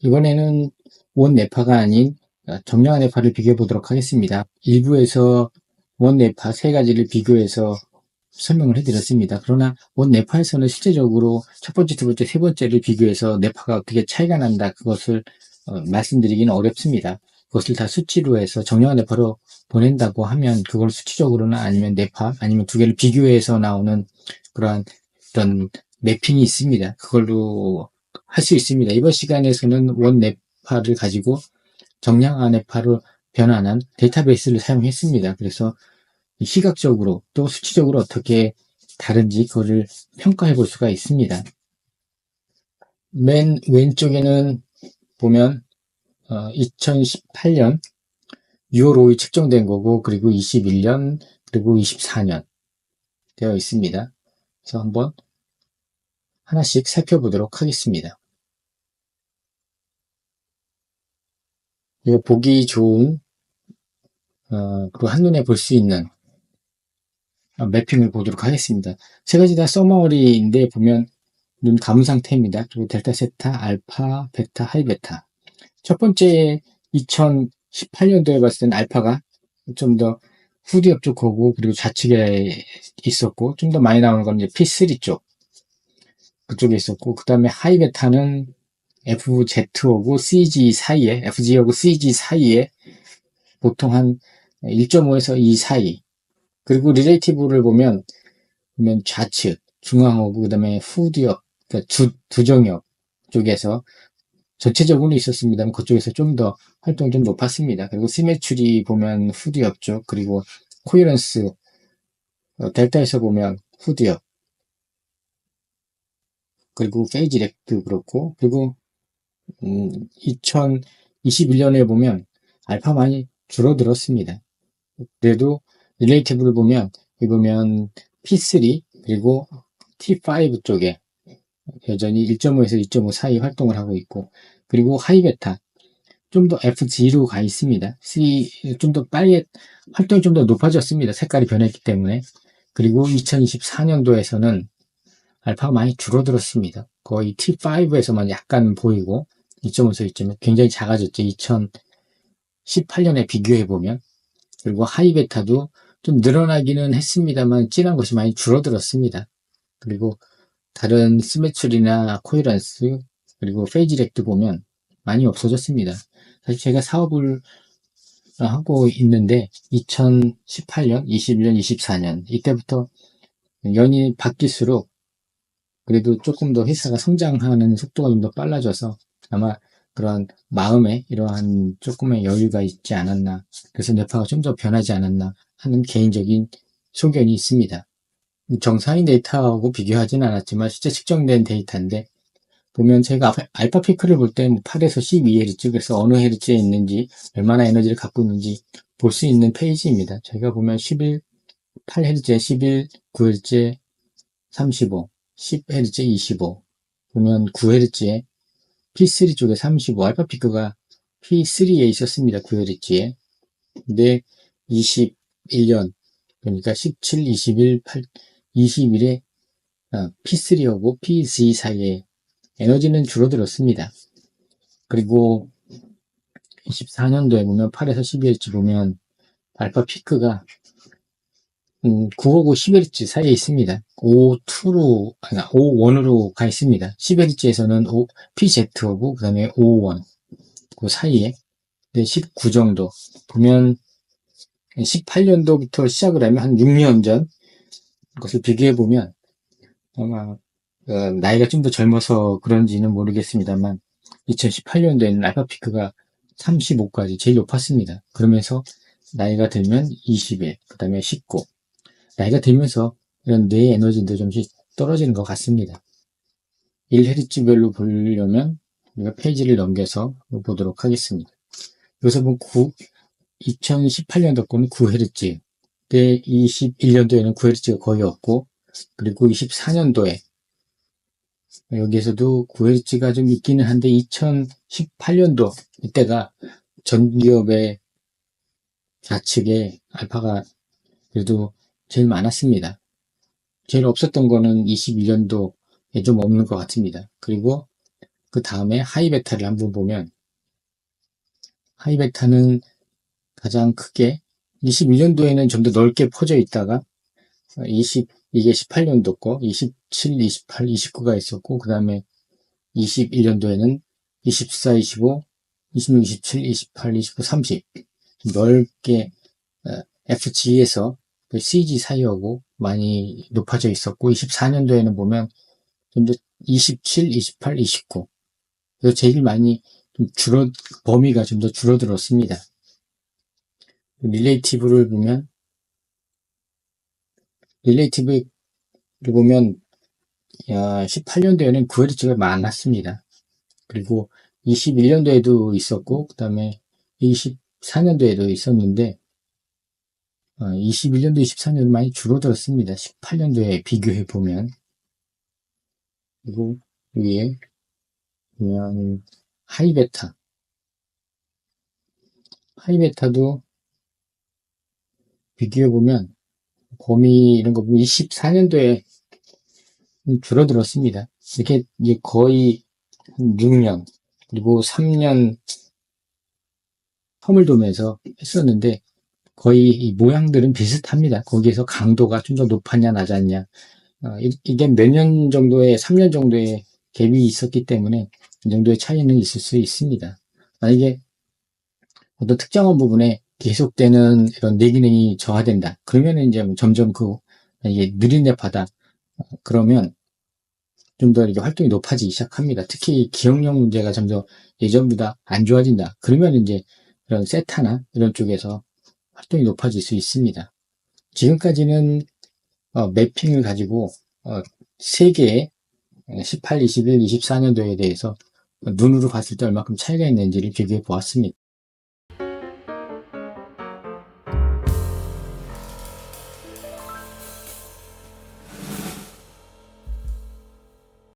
이번에는 원내파가 아닌 정량화 내파를 비교해 보도록 하겠습니다. 일부에서 원내파 세 가지를 비교해서 설명을 해드렸습니다. 그러나 원내파에서는 실제적으로 첫 번째, 두 번째, 세 번째를 비교해서 내파가 어떻게 차이가 난다, 그것을 말씀드리기는 어렵습니다. 그것을 다 수치로 해서 정량화 내파로 보낸다고 하면 그걸 수치적으로나 아니면 내파 아니면 두 개를 비교해서 나오는 그러한 어떤 매핑이 있습니다. 그걸로 할 수 있습니다. 이번 시간에서는 원내파를 가지고 정량화 내파로 변환한 데이터베이스를 사용했습니다. 그래서 시각적으로 또 수치적으로 어떻게 다른지 그거를 평가해 볼 수가 있습니다. 맨 왼쪽에는 보면 2018년 6월 5일 측정된 거고, 그리고 21년 그리고 24년 되어 있습니다. 그래서 한번 하나씩 살펴보도록 하겠습니다. 이거 보기 좋은 그리고 한눈에 볼 수 있는 매핑을 보도록 하겠습니다. 세 가지 다 서머리인데 보면 눈 감은 상태입니다. 그리고 델타, 세타, 알파, 베타, 하이 베타. 첫 번째 2018년도에 봤을 때는 알파가 좀 더 후디 옆쪽 거고, 그리고 좌측에 있었고, 좀 더 많이 나오는 건 이제 P3 쪽 그쪽에 있었고, 그 다음에 하이 베타는 FZ하고 CG 사이에, FG하고 CG 사이에 보통 한 1.5에서 2 사이. 그리고 리레이티브를 보면 좌측, 중앙하고, 그 다음에 후디역, 그러니까 두정역 쪽에서 전체적으로 있었습니다만 그쪽에서 좀 더 활동이 좀 높았습니다. 그리고 시메트리 보면 후디역 쪽, 그리고 코헤런스 델타에서 보면 후디역, 그리고 페이지 렉도 그렇고, 그리고 2021년에 보면 알파 많이 줄어들었습니다. 그래도 릴레이티브를 보면 P3 그리고 T5 쪽에 여전히 1.5에서 2.5 사이 활동을 하고 있고, 그리고 하이베타 좀 더 FG로 가 있습니다. 좀 더 빨리 활동이 좀 더 높아졌습니다. 색깔이 변했기 때문에. 그리고 2024년도에서는 알파가 많이 줄어들었습니다. 거의 T5에서만 약간 보이고 2.5에서 2.5 굉장히 작아졌죠. 2018년에 비교해 보면. 그리고 하이베타도 좀 늘어나기는 했습니다만 진한 것이 많이 줄어들었습니다. 그리고 다른 스매출이나 코헤런스 그리고 페이지렉도 보면 많이 없어졌습니다. 사실 제가 사업을 하고 있는데 2018년, 21년, 24년 이때부터 연이 바뀔수록 그래도 조금 더 회사가 성장하는 속도가 좀 더 빨라져서 아마 그런 마음에 이러한 조금의 여유가 있지 않았나, 그래서 뇌파가 좀 더 변하지 않았나 하는 개인적인 소견이 있습니다. 정상인 데이터하고 비교하지는 않았지만 실제 측정된 데이터인데 보면 제가 알파 피크를 볼 때 8에서 12Hz, 그래서 어느 헤르츠에 있는지 얼마나 에너지를 갖고 있는지 볼 수 있는 페이지입니다. 제가 보면 11, 8Hz에 11, 9Hz에 35, 10Hz에 25, 보면 9Hz에 P3 쪽에 35, 알파 피크가 P3에 있었습니다. 9Hz에. 근데 21년, 그러니까 17, 21, 8, 21에 P3하고 PC 사이에 에너지는 줄어들었습니다. 그리고 24년도에 보면 8에서 12Hz 보면 알파 피크가 9하고 10Hz 사이에 있습니다. 5.2로, 아니, 5.1으로 가 있습니다. 10Hz에서는 PZ하고 그 다음에 5.1 그 사이에 19 정도 보면 18년도부터 시작을 하면 한 6년 전 것을 비교해 보면 아마 나이가 좀 더 젊어서 그런지는 모르겠습니다만 2018년도에는 알파 피크가 35까지 제일 높았습니다. 그러면서 나이가 들면 21, 그 다음에 19. 나이가 들면서 이런 뇌의 에너지도 좀씩 떨어지는 것 같습니다. 1Hz별로 보려면 우리가 페이지를 넘겨서 보도록 하겠습니다. 여기서 보면 2018년도 거는 9Hz, 때 21년도에는 9Hz가 거의 없고, 그리고 24년도에 여기에서도 9Hz가 좀 있기는 한데 2018년도 이때가 전 기업의 좌측에 알파가 그래도 제일 많았습니다. 제일 없었던 거는 21년도에 좀 없는 것 같습니다. 그리고 그 다음에 하이베타를 한번 보면, 하이베타는 가장 크게 21년도에는 좀 더 넓게 퍼져 있다가 이게 18년도 거 27, 28, 29가 있었고, 그 다음에 21년도에는 24, 25, 26, 27, 28, 29, 30 넓게 FG에서 CG 사이하고 많이 높아져 있었고, 24년도에는 보면 좀 더 27, 28, 29 그래서 제일 많이 좀 범위가 좀 더 줄어들었습니다. 릴레이티브를 보면 18년도에는 9회리츠가 많았습니다. 그리고 21년도에도 있었고, 그 다음에 24년도에도 있었는데, 21년도, 24년도 많이 줄어들었습니다. 18년도에 비교해 보면. 그리고 위에 보면 하이베타도 비교해 보면 범위 이런 거 보면 24년도에 줄어들었습니다. 이렇게 이제 거의 6년 그리고 3년 텀을 두면서 했었는데 거의 이 모양들은 비슷합니다. 거기에서 강도가 좀 더 높았냐 낮았냐 이게 몇 년 정도의 3년 정도의 갭이 있었기 때문에 이 정도의 차이는 있을 수 있습니다. 만약에 어떤 특정한 부분에 계속되는 이런 내기능이 저하된다. 그러면 이제 점점 이게 느린데 바다 그러면 좀 더 이렇게 활동이 높아지기 시작합니다. 특히 기억력 문제가 점점 예전보다 안 좋아진다. 그러면 이제 이런 세타나 이런 쪽에서 활동이 높아질 수 있습니다. 지금까지는 매핑을 가지고 3개의 18, 21, 24년도에 대해서 눈으로 봤을 때 얼마큼 차이가 있는지를 비교해 보았습니다.